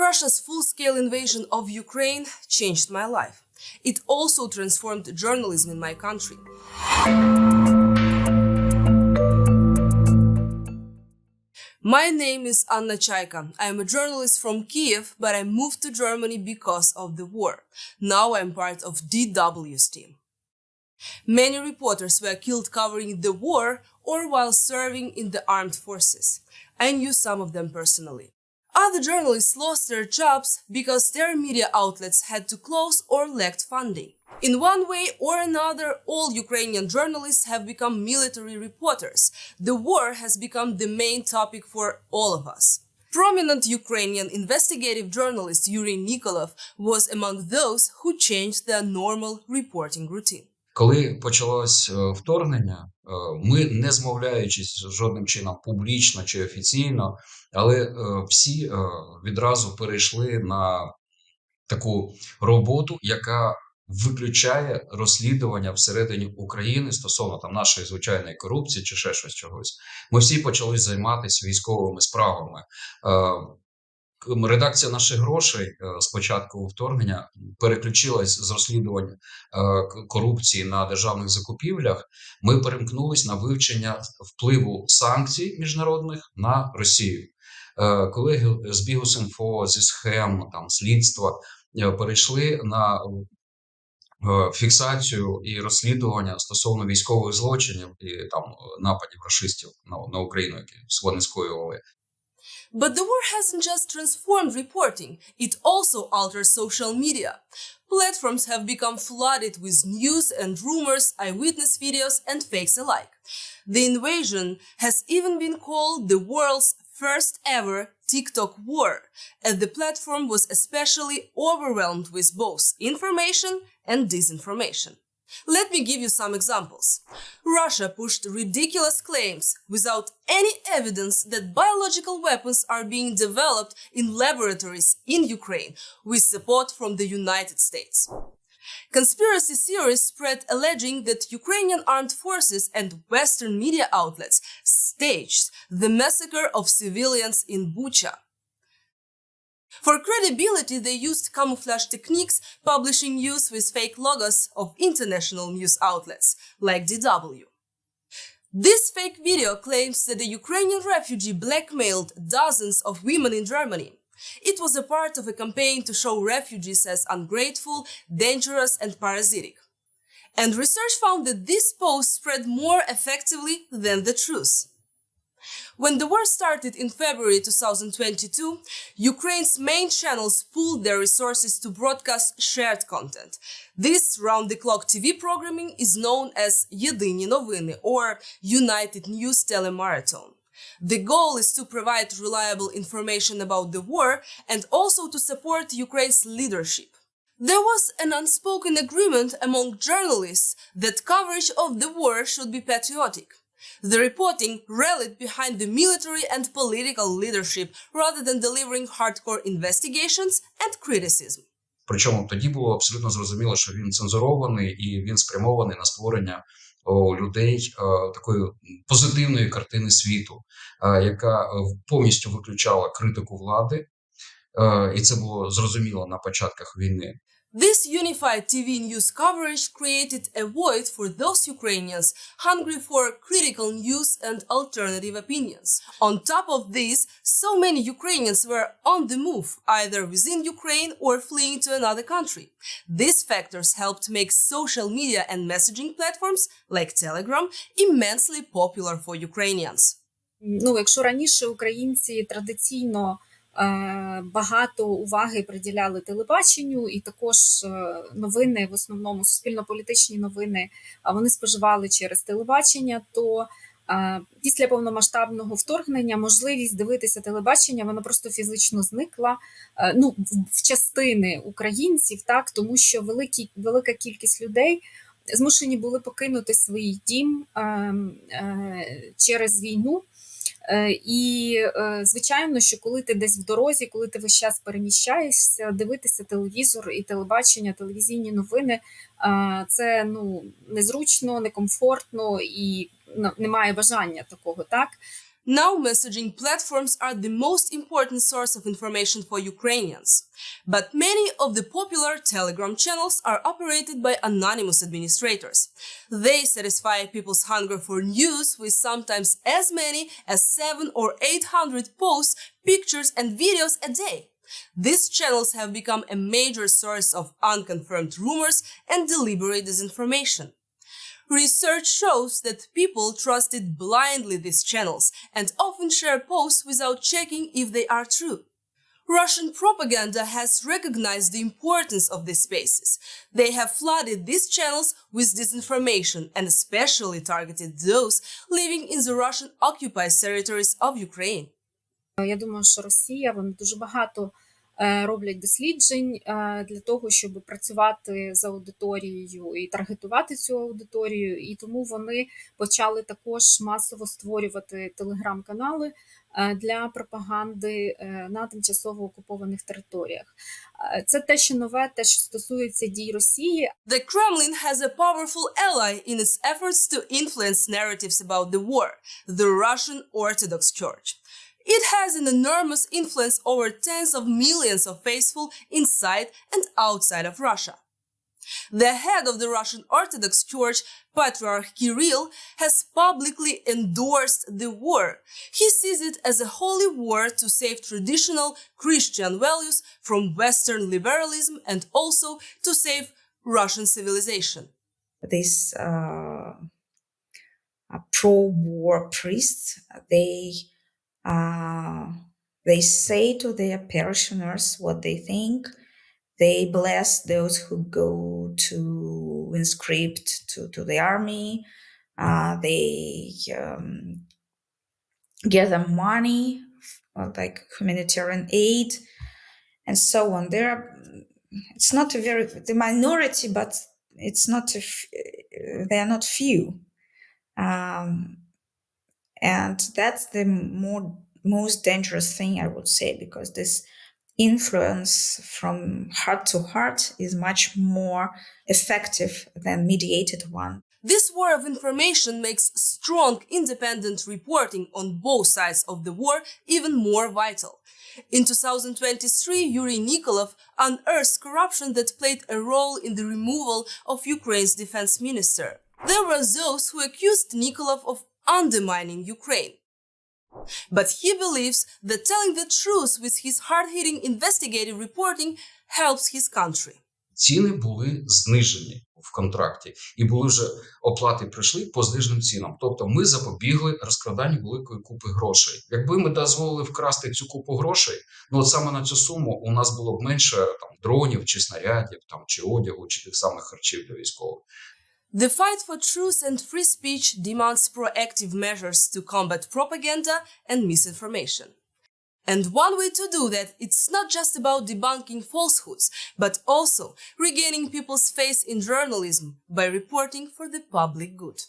Russia's full-scale invasion of Ukraine changed my life. It also transformed journalism in my country. My name is Anna Chaika. I am a journalist from Kiev, but I moved to Germany because of the war. Now I am part of DW's team. Many reporters were killed covering the war or while serving in the armed forces. I knew some of them personally. Other journalists lost their jobs because their media outlets had to close or lacked funding. In one way or another, all Ukrainian journalists have become military reporters. The war has become the main topic for all of us. Prominent Ukrainian investigative journalist Yuri Nikolov was among those who changed their normal reporting routine. Коли почалось вторгнення, ми, не змовляючись жодним чином публічно чи офіційно, але всі відразу перейшли на таку роботу, яка виключає розслідування всередині України стосовно там нашої звичайної корупції чи ще щось чогось. Ми всі почали займатися військовими справами. Редакція «Наших грошей» з початку вторгнення переключилась з розслідувань корупції на державних закупівлях. Ми перемкнулись на вивчення впливу санкцій міжнародних на Росію. Колеги з Бігус.Інфо, зі схем, там, слідства перейшли на фіксацію і розслідування стосовно військових злочинів і там нападів рашистів на Україну, які вони скоювали. But the war hasn't just transformed reporting, it also altered social media. Platforms have become flooded with news and rumors, eyewitness videos, and fakes alike. The invasion has even been called the world's first ever TikTok war, and the platform was especially overwhelmed with both information and disinformation. Let me give you some examples. Russia pushed ridiculous claims without any evidence that biological weapons are being developed in laboratories in Ukraine with support from the United States. Conspiracy theories spread alleging that Ukrainian armed forces and Western media outlets staged the massacre of civilians in Bucha. For credibility, they used camouflage techniques, publishing news with fake logos of international news outlets, like DW. This fake video claims that a Ukrainian refugee blackmailed dozens of women in Germany. It was a part of a campaign to show refugees as ungrateful, dangerous, and parasitic. And research found that this post spread more effectively than the truth. When the war started in February 2022, Ukraine's main channels pooled their resources to broadcast shared content. This round-the-clock TV programming is known as Єдині новини or United News Telemarathon. The goal is to provide reliable information about the war and also to support Ukraine's leadership. There was an unspoken agreement among journalists that coverage of the war should be patriotic. The reporting rallied behind the military and political leadership rather than delivering hardcore investigations and criticism. Причому тоді було абсолютно зрозуміло, що він цензурований і він спрямований на створення у людей такої позитивної картини світу, яка повністю виключала критику влади, і це було зрозуміло на початках війни. This unified TV news coverage created a void for those Ukrainians hungry for critical news and alternative opinions. On top of this, so many Ukrainians were on the move, either within Ukraine or fleeing to another country. These factors helped make social media and messaging platforms like Telegram immensely popular for Ukrainians. Якщо раніше українці традиційно багато уваги приділяли телебаченню, і також новини, в основному суспільно-політичні новини, вони споживали через телебачення, то після повномасштабного вторгнення можливість дивитися телебачення, вона просто фізично зникла, в частини українців, так, тому що велика кількість людей змушені були покинути свій дім через війну. І, звичайно, що коли ти десь в дорозі, коли ти весь час переміщаєшся, дивитися телевізор і телебачення, телевізійні новини, це незручно, некомфортно і немає бажання такого, так? Now, messaging platforms are the most important source of information for Ukrainians. But many of the popular Telegram channels are operated by anonymous administrators. They satisfy people's hunger for news with sometimes as many as 700 or 800 posts, pictures, and videos a day. These channels have become a major source of unconfirmed rumors and deliberate disinformation. Research shows that people trusted blindly these channels and often share posts without checking if they are true. Russian propaganda has recognized the importance of these spaces. They have flooded these channels with disinformation and especially targeted those living in the Russian-occupied territories of Ukraine. Я думаю, що Росія, вони дуже багато роблять досліджень для того, щоб працювати з аудиторією і таргетувати цю аудиторію, і тому вони почали також масово створювати телеграм-канали для пропаганди на тимчасово окупованих територіях. Це те, що нове, те, що стосується дій Росії. The Kremlin has a powerful ally in its efforts to influence narratives about the war, the Russian Orthodox Church. It has an enormous influence over tens of millions of faithful inside and outside of Russia. The head of the Russian Orthodox Church, Patriarch Kirill, has publicly endorsed the war. He sees it as a holy war to save traditional Christian values from Western liberalism and also to save Russian civilization. These pro-war priests, they say to their parishioners what they think. They bless those who go to inscript to the army. They give them money, like humanitarian aid, and so on. It's not the minority, but it's not they are not few. And that's the most dangerous thing, I would say, because this influence from heart to heart is much more effective than mediated one. This war of information makes strong, independent reporting on both sides of the war even more vital. In 2023, Yuri Nikolov unearthed corruption that played a role in the removal of Ukraine's defense minister. There were those who accused Nikolov of undermining Ukraine. But he believes that telling the truth with his hard-hitting investigative reporting helps his country. Ціни були знижені в контракті, і були вже оплати прийшли по зниженим цінам. Тобто ми запобігли розкраданню великої купи грошей. Якби ми дозволили вкрасти цю купу грошей, ну от саме на цю суму у нас було б менше там дронів чи снарядів, там чи одягу, чи тих самих харчів для військових. The fight for truth and free speech demands proactive measures to combat propaganda and misinformation. And one way to do that, it's not just about debunking falsehoods, but also regaining people's faith in journalism by reporting for the public good.